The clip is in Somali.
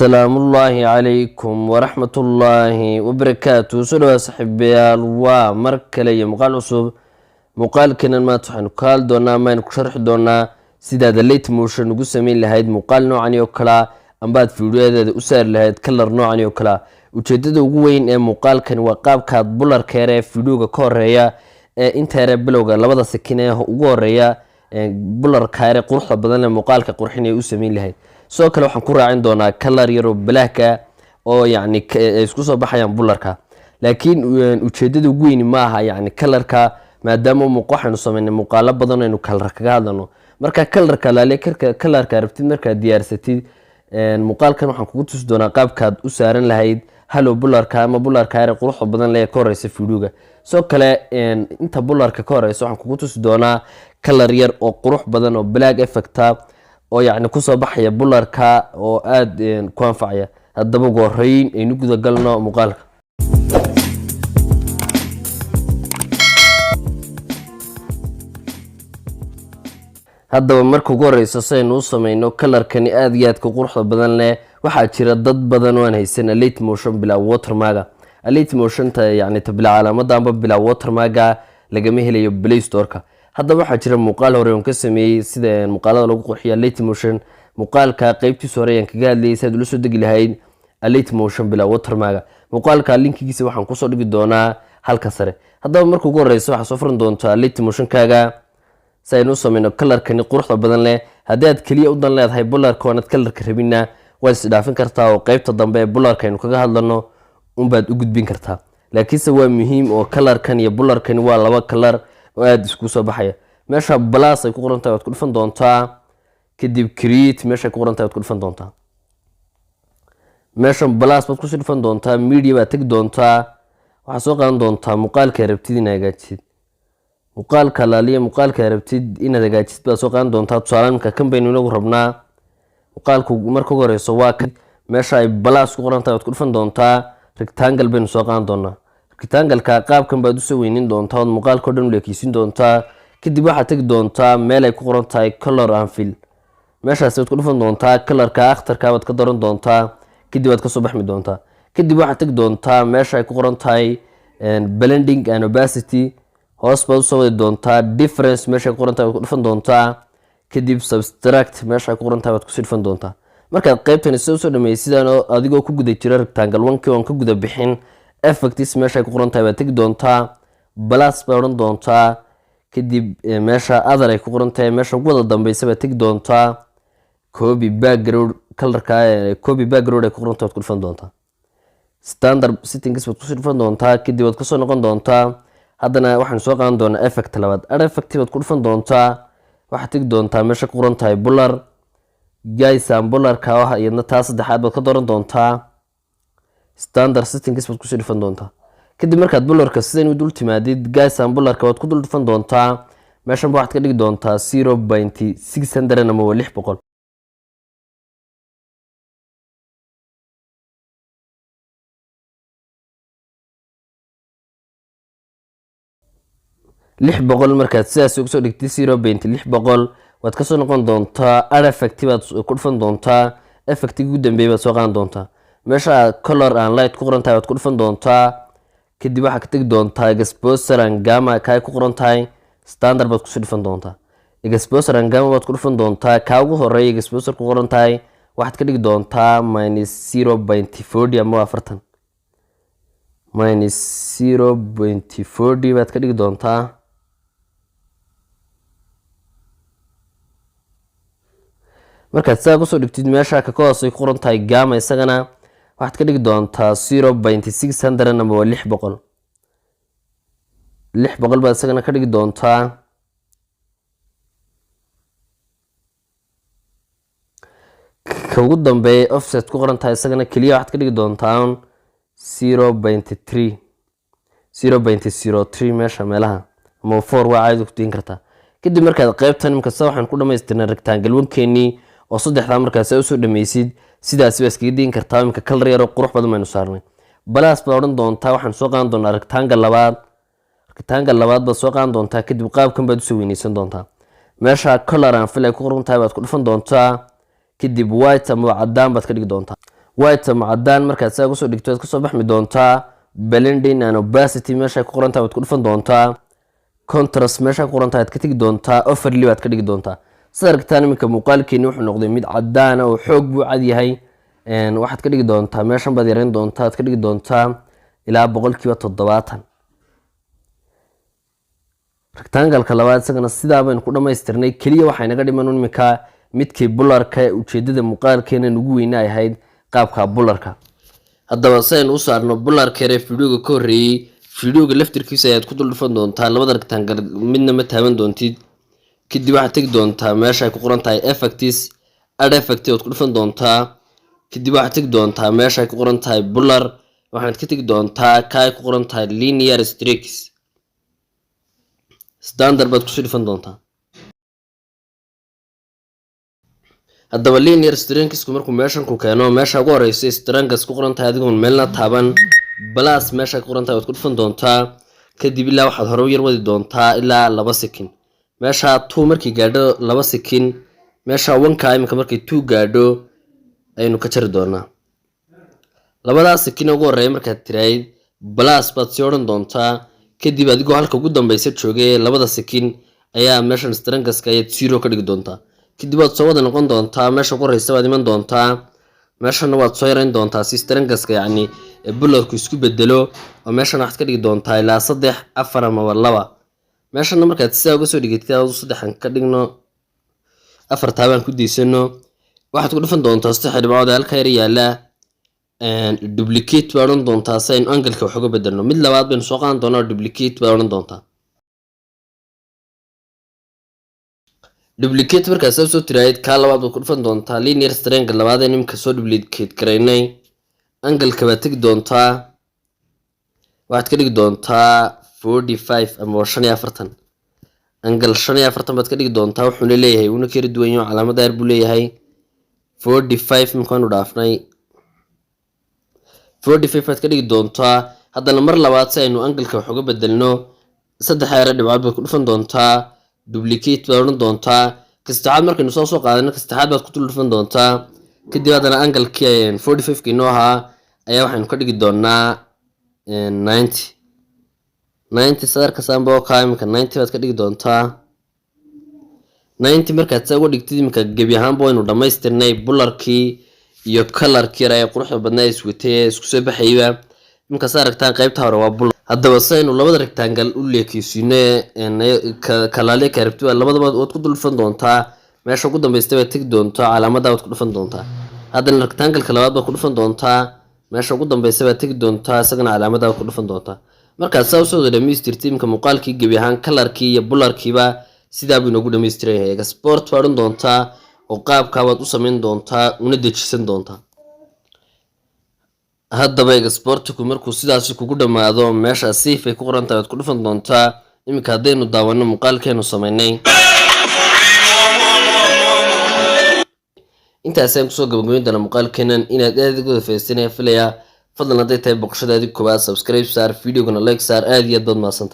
السلام الله عليكم ورحمة الله وبركاته. سلوى صحبيال ومركلي مقال عصوب مقال كنا ما تحن قال دونا ما نشرح دونا سيدا دليت موشن نقسمين لهيد مقال نوعني وكلا أنبات في الولاية أسر لهيد كلر نوعني وكلا وتشدد وين مقال كان وقاب كاد بولر كيري في لوغا كوريا انت ربلوغا لبدا سكينه وغوريا بولر كيري قرحه بدن مقال كقرحين يسمين لهيد soo kale waxaan ku raacin doonaa color yaro black oo yani isku soo baxayaan bularka laakiin ujeedada ugu weyn ma aha yani colorka maadaama waxaanu sameynay muuqaalo badan oo color kaga hadlano marka colorka colorka rabtid marka diyaarsatid muuqaalkan waxaan kugu tusi doonaa qaabkaad u saaran lahayd halo bularka ama bularka yar qurux badan leh ka horeysa fiidiyoga soo kale inta bularka ka horeysa waxaan kugu tusi doonaa color yar oo qurux badan oo black effect oo yani ku soo baxaya bularka oo aad ku anfacaya hadaba go'reyn aynu guda galno muuqaalka hadaba markuu go'reyso saynu u sameeyno colorkani aad iyo aad ka quruxda badan leh waxa jira dad badan oo aan haysan elite motion bila watermark elite motion ta yani tabla calaamada amba bila watermark lagama helayo Play Store-ka hadaba waxa jira muuqaal hore oo ka sameeyay sida muuqaalada lagu qurxiyo elite motion muuqaalka qaybtiisa hore aan kaga hadlayay sida loo soo degi lahayd elite motion bila watermark muuqaalka linkigiisa waxaan ku soo dhigi doonaa halka sare hadaba markuu ugu horeyso waxa soo furan doontaa elite motion kaaga saynu sameeyno colorkani quruxda badan leh hadii aad kaliya u dan leedahay bularka oo aad colorka rabina waa is dhaafin kartaa oo qaybta dambe ee bularka aynu kaga hadlano baad u gudbin kartaa laakiinse waa muhiim oo colorkan iyo bularkani waa laba color oo aad isku soo baxaya meesha plus ay ku qoran tahay waad ku dhufan doontaa kadib create meesha ku qoran tahay waad ku dhufan doontaa meesha plus baad ku soo dhufan doontaa media baad tag doontaa waxa soo qaadan doontaa muuqaalka rabtid inaad hagaajid muuqaalka laaliya muuqaalka rabtid inaad hagaajid baad soo qaadan doontaa tusaalanka kambaynu inagu rabnaa muuqaalku marka ugu horeyso waa meesha ay plus ku qoran tahay waad ku dhufan doontaa rectangle baynu soo qaadan doonaa rectangle-ka qaabkan baad u soo weynin doontaa muuqaalka oo dhan u leekisiin doontaa kadib waxa tag doontaa meel ay ku qoran tahay color and fill meeshaas waad ku dhufan doontaa colorka akhtarka baad ka daran doontaa kadib waad ka soo baxmi doontaa kadib waxa tag doontaa meesha ay ku qoran tahay blending and opacity hoos baad u soo wadi doontaa difference meesha ay ku qoran tahay waad ku dhufan doontaa kadib subtract meesha ay ku qoran tahay waad ku soo dhufan doontaa markaad qaybtan soo dhameeysid adigoo ku guda jira rectangle 1 oo ka guda bixin effects meesha ay ku qoran tahay baad tagi doontaa plus baad oran doontaa kadib meesha other ay ku qoran tahay meesha ugu wada dambaysa baad tagi doontaa copy background colorka copy background ay ku qoran tahay waad ku dhufan doontaa standard settings baad ku soo dhufan doontaa kadib waad ka soo noqon doontaa haddana waxaan soo qaadan doonaa effect labaad effect baad ku dhufan doontaa waxa tagi doontaa meesha ku qoran tahay blur guys and blurka waxa iyadna taas saddexaad baad ka dooran doontaa standard settings baad ku soo dhufan doontaa kadib markaad blurka sideen u dul timaadid guys and blurka waad ku dul dhufan doontaa meeshan waxaad ka dhigi doontaa 0.600 ama 600 600 markaad sidaas ugu soo dhigtay 0.600 waad ka soo noqon doontaa effect baad ku dhufan doontaa effect ugu dambeeyay baad soo qaadan doontaa meesha color and light ku qoran tahay waad ku dhufan doontaa kadib waxa ka tag doontaa exposure and gamma ka ku qoran tahay standard baad ku soo dhufan doontaa exposure and gamma baad ku dhufan doontaa ka ugu horeeya exposure ku qoran tahay waxaad ka dhigi doontaa -0.40 ama 40 -0.40 baad ka dhigi doontaa markaad saa ku soo dhigtid meesha ka hoos ay ku qoran tahay gamma isagana waxaad ka dhigi doontaa 0.600 ama 600 baad isagana ka dhigi doontaa ka ugu dambeeya offset ku qoran tahay isagana kaliya waxaad ka dhigi doontaa 0.03 meesha meelaha ama 4 waa caadi ku diin kartaa kadib markaad qaybtan imka waxaan ku dhameystirnay rectangle 1keeni oo saddexda markaas ay soo dhameysid sidaas way iskaga diin kartaa imka color yar oo qurux badan maynu saarnay plus baad oran doontaa waxaan soo qaadan doonaa rectangle labaad baad soo qaadan doontaa kadib qaabkan baad u soo weynaysan doontaa meesha color and fill ay ku qoran tahay baad ku dhufan doontaa kadib white ama cadaan baad ka dhigi doontaa white ama cadaan markaad saa kusoo dhigto waad kasoo baxmi doontaa blending and opacity meesha ku qoran tahay waad ku dhufan doontaa contrast meesha ku qoran tahay aad ka tagi doontaa overlay waad ka dhigi doontaa sida aragtaan iminka muuqaalkeeni wuxuu noqday mid cadaan oo xoog buu cad yahay waxaad ka dhigi doontaa meeshan baad yareyn doontaa aad ka dhigi doontaa ilaa 70% rectangle-ka labaad isagana sidaa baynu ku dhamaystirnay kaliya waxay naga dhiman iminka midkii bularka ujeedada muuqaalkeena ugu weyn ay ahayd qaabka bularka haddaba saynu u saarno bularka ee fiidiyowga ka horeeyay fiidiyowga laftirkiisa ayaad ku dul dhufan doontaa labada rectangle midna ma taaban doontid kadib waxaad tagi doontaa meesha ay ku qoran tahay effects add effect oo ku dhufan doontaa kadib waxaad tagi doontaa meesha ay ku qoran tahay bular waxaad ka tagi doontaa ka ay ku qoran tahay linear streaks standard baad ku soo dhufan doontaa haddaba linear streaks markuu meeshan ku keeno meesha ugu horeysa strangas ku qoran tahay adigoon meelna taaban plus meesha ku qoran tahay waad ku dhufan doontaa kadib ilaa waxaad hore u yar wadi doontaa ilaa 2 second meesha 2 markii gaadho 2 second meesha 1 ka imika markii 2 gaadho aynu ka jari doonaa labadaas second ugu horeeya markaad tirayd plus baad sii oran doontaa kadib adigoo halka ugu dambaysa joogay labada second ayaa meeshan strangaska ayaad 0 ka dhigi doontaa kadib waad soo wada noqon doontaa meesha ugu horeysa waad iman doontaa meeshana waad soo yareyn doontaa si strangaska yacni bularku isku bedelo oo meeshana waxaad ka dhigi doontaa ilaa 3 4 ama 2 meeshana markaad sidaa uga soo dhigtay aad 3 ka dhigno 4 taabaan ku diisano waxaad ku dhufan doontaa 3 dhibcood halka yar yaala duplicate baa oran doontaa si aynu angle-ka wax uga bedelno mid labaad baynu soo qaadan doonaa duplicate baa oran doontaa duplicate markaad soo tirayd ka labaad baad ku dhufan doontaa linear triangle labaad ee nimka soo duplicate gareynay angle-ka baad tagi doontaa waxaad ka dhigi doontaa 45 ama 45 angle 45 baad ka dhigi doontaa wuxuuna leeyahay una kala duwan yahay calaamada yar buu leeyahay 45 markaan u dhaafnay 45 baad ka dhigi doontaa haddana mar labaad si aynu angle-ka wax uga bedelno 3 yar dhibcood baad ku dhufan doontaa duplicate baad oran doontaa kastaxaad markaynu soo qaadano kastaxaad baad ku dul dhufan doontaa kadib haddana angle-kii 45 kii noo ahaa ayaa waxaynu ka dhigi doonaa 90 sadarka saamba oo kaa imika 90 baad ka dhigi doontaa 90 markaad saa uga dhigtid imika gebi ahaanba waynu dhammaystirnay bularkii iyo colorkii yar ee quruxda badnaa iswatay isku soo baxayba imika saa aragtaan qaybta hore waa bular haddaba saynu labada rectangle u leekaysiino kalaaliya ka rabtid labadaba waad ku dul dhufan doontaa meesha ugu dambaysta baad tegi doontaa calaamada waad ku dhufan doontaa haddana rectangle-ka labaad baad ku dhufan doontaa meesha ugu dambaysta baad tegi doontaa isagana calaamada waad ku dhufan doontaa markaad saa usoo dhamaystirtay imika muuqaalkii gebi ahaan colorkii iyo bularkiiba sidaa buu inoogu dhamaystiran yahay export baad odhan doontaa oo qaabkaa waad u samayn doontaa una dejisan doontaa haddaba exportku markuu sidaasi kugu dhammaado meesha safe ay ku qoran tahay waad ku dhufan doontaa iminka haddaynu daawano muuqaalkeenu samaynay intaasaan kusoo gabagabayn doona muuqaalkeenan inaad aad uga faa'iidaysanaya filaya fadlan hadday tahay boqoshadaadii koowaad subscribe saar videogana like saar aad iyo aad baad mahadsantahay